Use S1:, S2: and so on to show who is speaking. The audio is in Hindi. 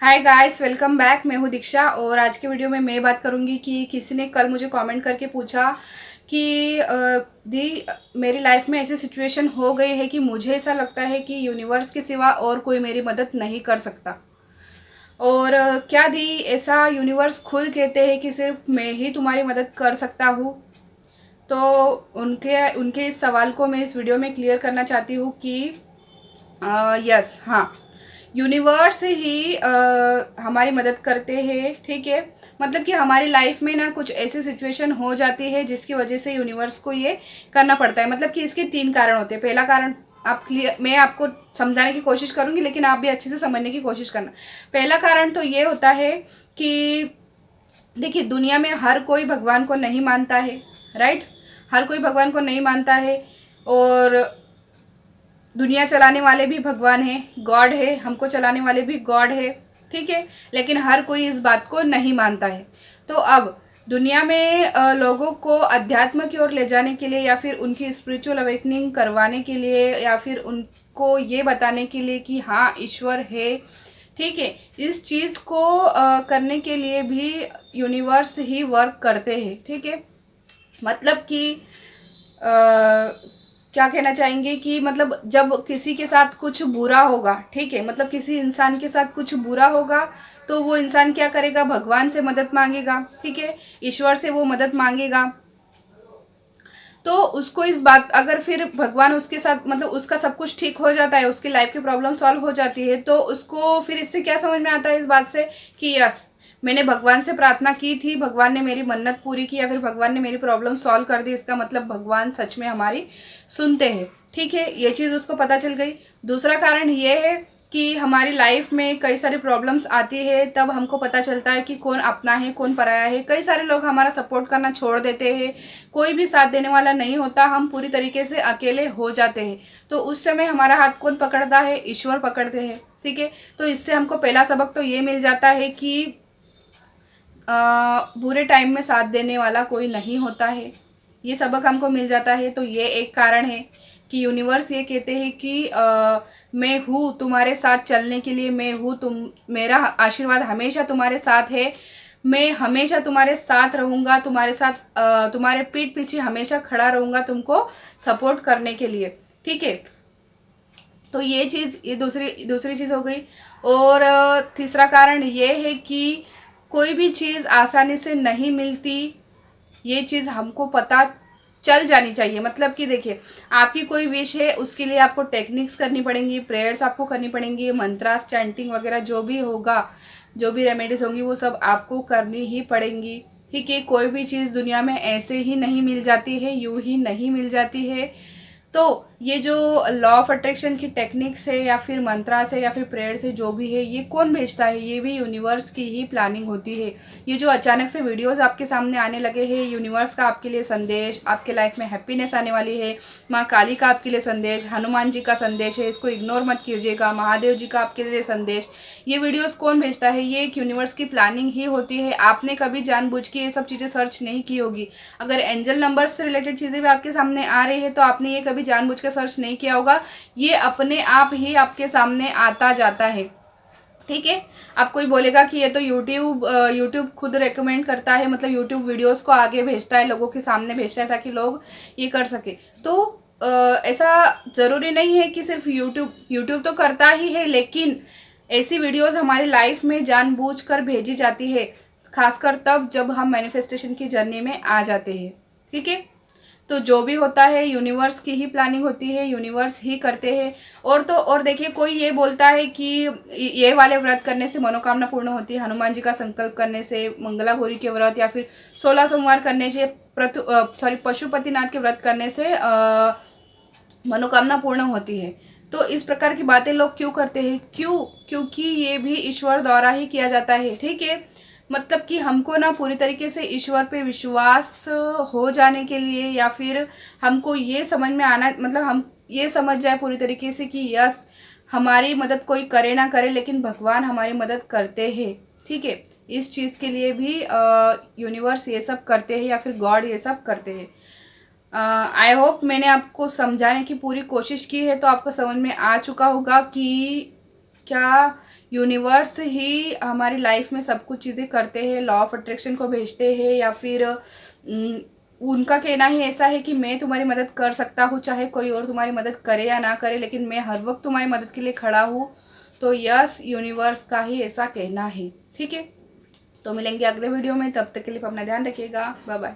S1: Hi guys, welcome back. मैं हूँ दीक्षा और आज के वीडियो में मैं बात करूँगी कि किसी ने कल मुझे कमेंट करके पूछा कि दी मेरी लाइफ में ऐसी सिचुएशन हो गई है कि मुझे ऐसा लगता है कि यूनिवर्स के सिवा और कोई मेरी मदद नहीं कर सकता। और क्या दी ऐसा यूनिवर्स खुद कहते हैं कि सिर्फ मैं ही तुम्हारी मदद कर सकता हूँ। तो उनके उनके इस सवाल को मैं इस वीडियो में क्लियर करना चाहती हूँ कि यस, हाँ, यूनिवर्स ही हमारी मदद करते हैं। ठीक है, मतलब कि हमारी लाइफ में ना कुछ ऐसी सिचुएशन हो जाती है जिसकी वजह से यूनिवर्स को ये करना पड़ता है। मतलब कि इसके तीन कारण होते हैं। पहला कारण आप क्लियर, मैं आपको समझाने की कोशिश करूंगी लेकिन आप भी अच्छे से समझने की कोशिश करना। पहला कारण तो ये होता है कि देखिए, दुनिया में हर कोई भगवान को नहीं मानता है, राइट। हर कोई भगवान को नहीं मानता है और दुनिया चलाने वाले भी भगवान है, गॉड है, हमको चलाने वाले भी गॉड है। ठीक है, लेकिन हर कोई इस बात को नहीं मानता है। तो अब दुनिया में लोगों को अध्यात्म की ओर ले जाने के लिए या फिर उनकी स्पिरिचुअल अवेकनिंग करवाने के लिए या फिर उनको ये बताने के लिए कि हाँ ईश्वर है, ठीक है, इस चीज़ को करने के लिए भी यूनिवर्स ही वर्क करते हैं। ठीक है, मतलब कि क्या कहना चाहेंगे कि मतलब जब किसी के साथ कुछ बुरा होगा, ठीक है, मतलब किसी इंसान के साथ कुछ बुरा होगा तो वो इंसान क्या करेगा, भगवान से मदद मांगेगा। ठीक है, ईश्वर से वो मदद मांगेगा। तो उसको इस बात, अगर फिर भगवान उसके साथ मतलब उसका सब कुछ ठीक हो जाता है, उसकी लाइफ की प्रॉब्लम सॉल्व हो जाती है, तो उसको फिर इससे क्या समझ में आता है, इस बात से कि यस, मैंने भगवान से प्रार्थना की थी, भगवान ने मेरी मन्नत पूरी की या फिर भगवान ने मेरी प्रॉब्लम सॉल्व कर दी, इसका मतलब भगवान सच में हमारी सुनते हैं। ठीक है, ये चीज़ उसको पता चल गई। दूसरा कारण ये है कि हमारी लाइफ में कई सारी प्रॉब्लम्स आती है, तब हमको पता चलता है कि कौन अपना है कौन पराया है। कई सारे लोग हमारा सपोर्ट करना छोड़ देते हैं, कोई भी साथ देने वाला नहीं होता, हम पूरी तरीके से अकेले हो जाते हैं। तो उस समय हमारा हाथ कौन पकड़ता है, ईश्वर पकड़ते हैं। ठीक है, तो इससे हमको पहला सबक तो ये मिल जाता है कि बुरे टाइम में साथ देने वाला कोई नहीं होता है, ये सबक हमको मिल जाता है। तो ये एक कारण है कि यूनिवर्स ये कहते हैं कि मैं हूँ तुम्हारे साथ चलने के लिए, मैं हूँ, तुम, मेरा आशीर्वाद हमेशा तुम्हारे साथ है, मैं हमेशा तुम्हारे साथ रहूँगा, तुम्हारे साथ तुम्हारे पीठ पीछे हमेशा खड़ा रहूँगा तुमको सपोर्ट करने के लिए। ठीक है, तो ये चीज़, ये दूसरी चीज़ हो गई। और तीसरा कारण ये है कि कोई भी चीज़ आसानी से नहीं मिलती, ये चीज़ हमको पता चल जानी चाहिए। मतलब कि देखिए, आपकी कोई विश है, उसके लिए आपको टेक्निक्स करनी पड़ेंगी, प्रेयर्स आपको करनी पड़ेंगी, मंत्रास, चैंटिंग वगैरह जो भी होगा, जो भी रेमेडीज होंगी वो सब आपको करनी ही पड़ेंगी। ठीक है, कोई भी चीज़ दुनिया में ऐसे ही नहीं मिल जाती है, यूं ही नहीं मिल जाती है। तो ये जो लॉ ऑफ अट्रैक्शन की टेक्निक्स है या फिर मंत्रा से या फिर प्रेयर से जो भी है, ये कौन भेजता है, ये भी यूनिवर्स की ही प्लानिंग होती है। ये जो अचानक से वीडियोस आपके सामने आने लगे हैं, यूनिवर्स का आपके लिए संदेश, आपके लाइफ में हैप्पीनेस आने वाली है, माँ काली का आपके लिए संदेश, हनुमान जी का संदेश है, इसको इग्नोर मत कीजिएगा, महादेव जी का आपके लिए संदेश, ये वीडियोस कौन भेजता है, ये एक यूनिवर्स की प्लानिंग ही होती है। आपने कभी जानबूझ के ये सब चीज़ें सर्च नहीं की होगी। अगर एंजल नंबर से रिलेटेड चीज़ें भी आपके सामने आ रही है तो आपने ये कभी जानबूझ के सर्च नहीं किया होगा, ये अपने आप ही आपके सामने आता जाता है। ठीक है, अब कोई बोलेगा कि ये तो यूट्यूब खुद रेकमेंड करता है, मतलब यूट्यूब वीडियोस को आगे भेजता है, लोगों के सामने भेजता है ताकि लोग ये कर सके। तो ऐसा ज़रूरी नहीं है कि सिर्फ यूट्यूब तो करता ही है, लेकिन ऐसी वीडियोस हमारी लाइफ में जानबूझकर भेजी जाती है, खासकर तब जब हम मैनिफेस्टेशन की जर्नी में आ जाते हैं। ठीक है, तो जो भी होता है यूनिवर्स की ही प्लानिंग होती है, यूनिवर्स ही करते हैं। और तो और देखिए, कोई ये बोलता है कि ये वाले व्रत करने से मनोकामना पूर्ण होती है, हनुमान जी का संकल्प करने से, मंगला गौरी के व्रत या फिर 16 सोमवार करने से, पशुपतिनाथ के व्रत करने से मनोकामना पूर्ण होती है। तो इस प्रकार की बातें लोग क्यों करते हैं, क्योंकि ये भी ईश्वर द्वारा ही किया जाता है। ठीक है, मतलब कि हमको ना पूरी तरीके से ईश्वर पे विश्वास हो जाने के लिए या फिर हमको ये समझ में आना, मतलब हम ये समझ जाए पूरी तरीके से कि यस, हमारी मदद कोई करे ना करे लेकिन भगवान हमारी मदद करते हैं। ठीक है, इस चीज़ के लिए भी यूनिवर्स ये सब करते हैं या फिर गॉड ये सब करते हैं। आई होप मैंने आपको समझाने की पूरी कोशिश की है, तो आपको समझ में आ चुका होगा कि क्या यूनिवर्स ही हमारी लाइफ में सब कुछ चीज़ें करते हैं, लॉ ऑफ अट्रैक्शन को भेजते हैं, या फिर उनका कहना ही ऐसा है कि मैं तुम्हारी मदद कर सकता हूँ, चाहे कोई और तुम्हारी मदद करे या ना करे, लेकिन मैं हर वक्त तुम्हारी मदद के लिए खड़ा हूँ। तो यस, यूनिवर्स का ही ऐसा कहना है। ठीक है, तो मिलेंगे अगले वीडियो में, तब तक के लिए अपना ध्यान रखिएगा। Bye bye.